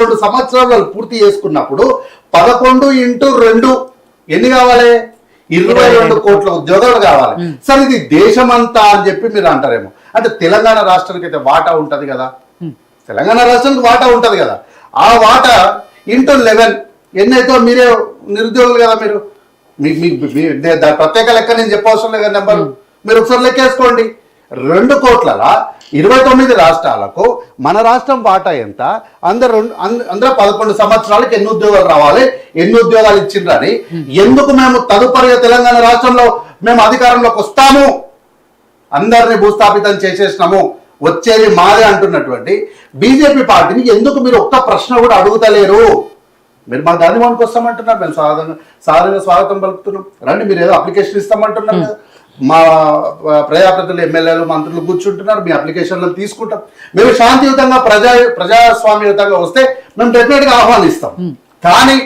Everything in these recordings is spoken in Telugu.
2 సంవత్సరాలు పూర్తి చేసుకున్నప్పుడు 11x2 ఎన్ని కావాలి? 22 కోట్ల ఉద్యోగాలు కావాలి. సరే ఇది దేశమంతా అని చెప్పి మీరు అంటారేమో. అంటే తెలంగాణ రాష్ట్రానికి అయితే వాటా ఉంటది కదా, తెలంగాణ రాష్ట్రానికి వాటా ఉంటది కదా, ఆ వాటా ఇంటూ 11 ఎన్నైతే మీరే నిరుద్యోగులు కదా, మీరు ప్రత్యేక లెక్క నేను చెప్పవసరం లేదు నెంబర్, మీరు ఒకసారి లెక్కేసుకోండి. 2 కోట్ల 29 రాష్ట్రాలకు మన రాష్ట్రం వాటా ఎంత? అందరూ 11 సంవత్సరాలకు ఎన్ని ఉద్యోగాలు రావాలి, ఎన్ని ఉద్యోగాలు ఇచ్చిండ్రని ఎందుకు మేము తదుపరి తెలంగాణ రాష్ట్రంలో మేము అధికారంలోకి వస్తాము, అందరినీ భూస్థాపితం చేసేసినాము, వచ్చేది మాదే అంటున్నటువంటి బీజేపీ పార్టీని ఎందుకు మీరు ఒక్క ప్రశ్న కూడా అడుగుతలేరు? మీరు మా గాంధీ భవన్కి వస్తామంటున్నారు, మేము సాధారణంగా స్వాగతం పలుకుతున్నాం, రండి. మీరు ఏదో అప్లికేషన్ ఇస్తామంటున్నారు కదా, మా ప్రజాప్రతినిధులు ఎమ్మెల్యేలు మంత్రులు కూర్చుంటున్నారు, మీ అప్లికేషన్లు తీసుకుంటాం. మేము శాంతియుతంగా ప్రజాస్వామ్యయుతంగా వస్తే మేము డెఫినెట్గా ఆహ్వానిస్తాం. కానీ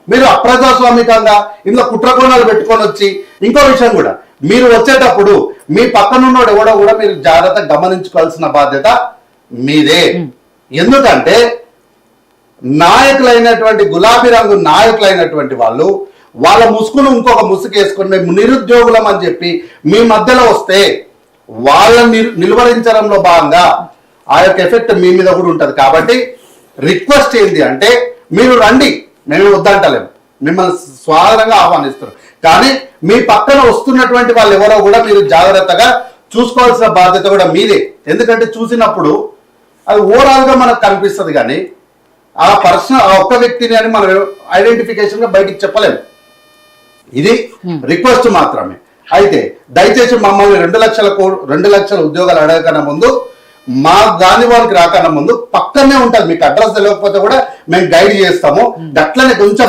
మీరు అప్రజాస్వామికంగా ఇందులో కుట్రకోణాలు పెట్టుకొని వచ్చి, ఇంకో విషయం కూడా, మీరు వచ్చేటప్పుడు మీ పక్కనున్నోడు ఎవడో కూడా మీరు జాగ్రత్తగా గమనించుకోవాల్సిన బాధ్యత మీదే. ఎందుకంటే నాయకులైనటువంటి గులాబీ రంగు నాయకులైనటువంటి వాళ్ళు వాళ్ళ ముసుగును ఇంకొక ముసుగు వేసుకొని మేము నిరుద్యోగులం అని చెప్పి మీ మధ్యలో వస్తే వాళ్ళని నిలువరించడంలో భాగంగా ఆ యొక్క ఎఫెక్ట్ మీ మీద కూడా ఉంటుంది. కాబట్టి రిక్వెస్ట్ ఏంటి అంటే, మీరు రండి, మేము వద్దంటలేము, మిమ్మల్ని స్వాగతంగా ఆహ్వానిస్తారు. కానీ మీ పక్కన వస్తున్నటువంటి వాళ్ళు ఎవరో కూడా మీరు జాగ్రత్తగా చూసుకోవాల్సిన బాధ్యత కూడా మీదే. ఎందుకంటే చూసినప్పుడు అది ఓవరాల్గా మనకు కనిపిస్తుంది, కానీ ఆ పర్సన్ ఆ ఒక్క వ్యక్తిని అని మనం ఐడెంటిఫికేషన్గా బయటికి చెప్పలేము. ఇది రిక్వెస్ట్ మాత్రమే. అయితే దయచేసి మమ్మల్ని 2 లక్షల ఉద్యోగాలు అడగకన్నా ముందు, మా గాంధీ భవన్కి రాకన్నా ముందు పక్కనే ఉంటుంది, మీకు అడ్రస్ తెలియకపోతే కూడా మేము గైడ్ చేస్తాము. అట్లనే కొంచెం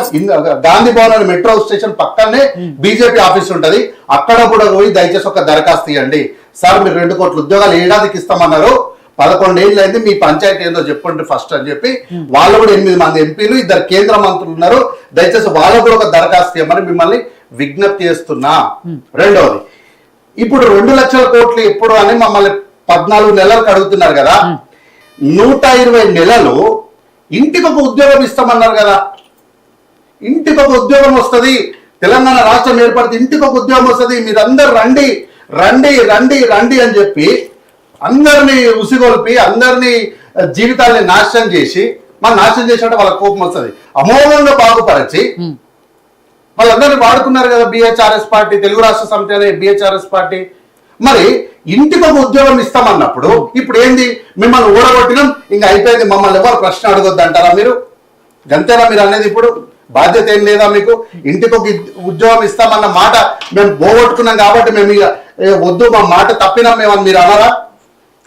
గాంధీ భవన్ మెట్రో స్టేషన్ పక్కనే బీజేపీ ఆఫీస్ ఉంటుంది, అక్కడ కూడా పోయి దయచేసి ఒక దరఖాస్తు ఇవ్వండి. సార్ మీరు 2 కోట్ల ఉద్యోగాలు ఏడాదికి ఇస్తామన్నారు, 11 ఏళ్ళు అయింది, మీ పంచాయతీ ఏందో చెప్పండి ఫస్ట్ అని చెప్పి వాళ్ళు కూడా 8 మంది ఎంపీలు, 2 కేంద్ర మంత్రులు ఉన్నారు, దయచేసి వాళ్ళకు కూడా ఒక దరఖాస్తు ఇవ్వమని మిమ్మల్ని విజ్ఞప్తి చేస్తున్నా. రెండవది, ఇప్పుడు 2 లక్షల కోట్లు ఎప్పుడు అని మమ్మల్ని 14 నెలలకు అడుగుతున్నారు కదా, 120 నెలలు ఇంటికి ఒక ఉద్యోగం ఇస్తామన్నారు కదా, ఇంటికి ఒక ఉద్యోగం వస్తుంది, తెలంగాణ రాష్ట్రం ఏర్పడితే ఇంటికి ఒక ఉద్యోగం వస్తుంది, మీరందరూ రండి రండి రండి రండి అని చెప్పి అందరినీ ఉసిగొల్పి అందరినీ జీవితాన్ని నాశనం చేసి, మనం నాశనం చేసినట్టు వాళ్ళ కోపం వస్తుంది, అమోఘంగా బాగుపరచి వాళ్ళందరినీ వాడుకున్నారు కదా బిహెచ్ఆర్ఎస్ పార్టీ, తెలుగు రాష్ట్ర సమితి అనే బిహెచ్ఆర్ఎస్ పార్టీ. మరి ఇంటికి ఒక ఉద్యోగం ఇస్తామన్నప్పుడు ఇప్పుడు ఏంది, మిమ్మల్ని ఊడగొట్టినాం ఇంకా అయిపోయింది, మమ్మల్ని ఎవరు ప్రశ్న అడగొద్దు అంటారా మీరు? గంతేనా మీరు అనేది? ఇప్పుడు బాధ్యత ఏం లేదా మీకు? ఇంటికి ఒక ఉద్యోగం ఇస్తామన్న మాట మేము పోగొట్టుకున్నాం కాబట్టి మేము ఇక వద్దు, మా మాట తప్పినాం మేమని మీరు అన్నారా?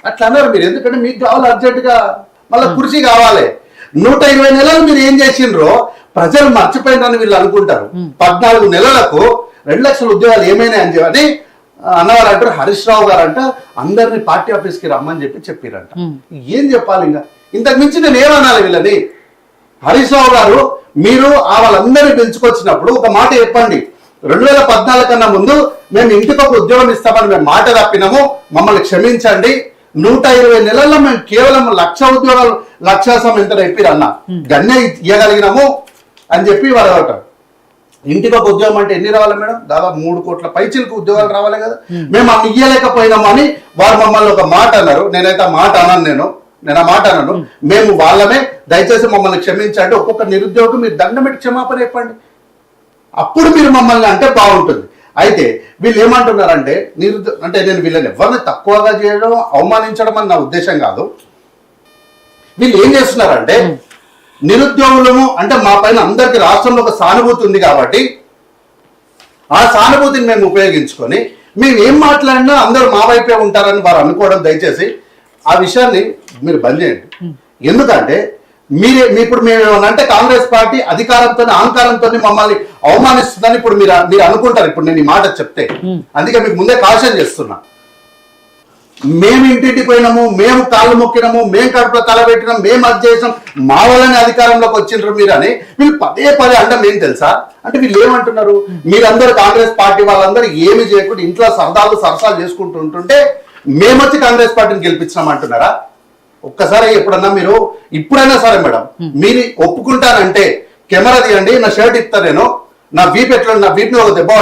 అట్లా అన్నారు మీరు. ఎందుకంటే మీకు కావాలి అర్జెంటుగా, మళ్ళీ కుర్చీ కావాలి. 120 నెలలు మీరు ఏం చేసిండ్రో ప్రజలు మర్చిపోయిందని వీళ్ళు అనుకుంటారు. 14 నెలలకు 2 లక్షల ఉద్యోగాలు ఏమైనా అని చెప్పి అన్నవారు అంటారు. హరీష్ రావు గారు అంట అందరినీ పార్టీ ఆఫీస్కి రమ్మని చెప్పిరంట. ఏం చెప్పాలి ఇంకా? ఇంతకు మించి నేను ఏమనాలి వీళ్ళని? హరీష్ రావు గారు, మీరు వాళ్ళందరినీ పెంచుకొచ్చినప్పుడు ఒక మాట చెప్పండి, 2014 కన్నా ముందు మేము ఇంటికి ఒక ఉద్యోగం ఇస్తామని మేము మాట తప్పినాము, మమ్మల్ని క్షమించండి, 120 నెలల్లో మేము కేవలం 1,00,000 ఉద్యోగాలు 1,00,000 ఎంత చెప్పిరు అన్న గన్నే ఇవ్వగలిగినాము అని చెప్పి వారు అంటారు. ఇంటికి ఒక ఉద్యోగం అంటే ఎన్ని రావాలి మేడం? దాదాపు 3 కోట్ల పైచిలకు ఉద్యోగాలు రావాలి కదా. మేము అన్ని ఇయ్యలేకపోయినాము అని వారు మమ్మల్ని ఒక మాట అన్నారు. నేనైతే ఆ మాట అన్నాను, నేను ఆ మాట అన్నాను, మేము వాళ్ళమే, దయచేసి మమ్మల్ని క్షమించండి, ఒక్కొక్క నిరుద్యోగం మీరు దండం పెట్టి క్షమాపణ చెప్పండి, అప్పుడు మీరు మమ్మల్ని అంటే బాగుంటుంది. అయితే వీళ్ళు ఏమంటున్నారంటే, అంటే నేను వీళ్ళని ఎవరిని తక్కువగా చేయడం అవమానించడం అని నా ఉద్దేశం కాదు. వీళ్ళు ఏం చేస్తున్నారంటే, నిరుద్యోగులము అంటే మా పైన అందరికి రాష్ట్రంలో ఒక సానుభూతి ఉంది కాబట్టి ఆ సానుభూతిని మేము ఉపయోగించుకొని మేము ఏం మాట్లాడినా అందరూ మా వైపే ఉంటారని వారు అనుకోవడం, దయచేసి ఆ విషయాన్ని మీరు బంద్ చేయండి. ఎందుకంటే ఇప్పుడు మేమేమనంటే కాంగ్రెస్ పార్టీ అధికారంతో అహంకారంతో మమ్మల్ని అవమానిస్తుందని ఇప్పుడు మీరు అనుకుంటారు ఇప్పుడు నేను ఈ మాట చెప్తే. అందుకే మీకు ముందే కాషన్ చేస్తున్నా. మేము ఇంటింటికి పోయినాము, మేము కాళ్ళు మొక్కినాము, మేము కడుపులో తల పెట్టినాం, మేము అది చేసాం, మా వల్లనే అధికారంలోకి వచ్చిండ్రు మీరు అని వీళ్ళు పదే అంటే మేము తెలుసా? అంటే వీళ్ళు ఏమంటున్నారు, మీరందరూ కాంగ్రెస్ పార్టీ వాళ్ళందరూ ఏమి చేయకుండా ఇంట్లో సరదాలు సరసాలు చేసుకుంటూ ఉంటుంటే మేమొచ్చి కాంగ్రెస్ పార్టీని గెలిపించినాం అంటున్నారా? ఒక్కసారి ఎప్పుడన్నా మీరు ఇప్పుడైనా సరే మేడం మీరు ఒప్పుకుంటానంటే కెమెరా తీయండి, నా షర్ట్ ఇస్తా, నేను నా వీప్ ఎట్లా, నా వీప్ మీద ఒక దెబ్బ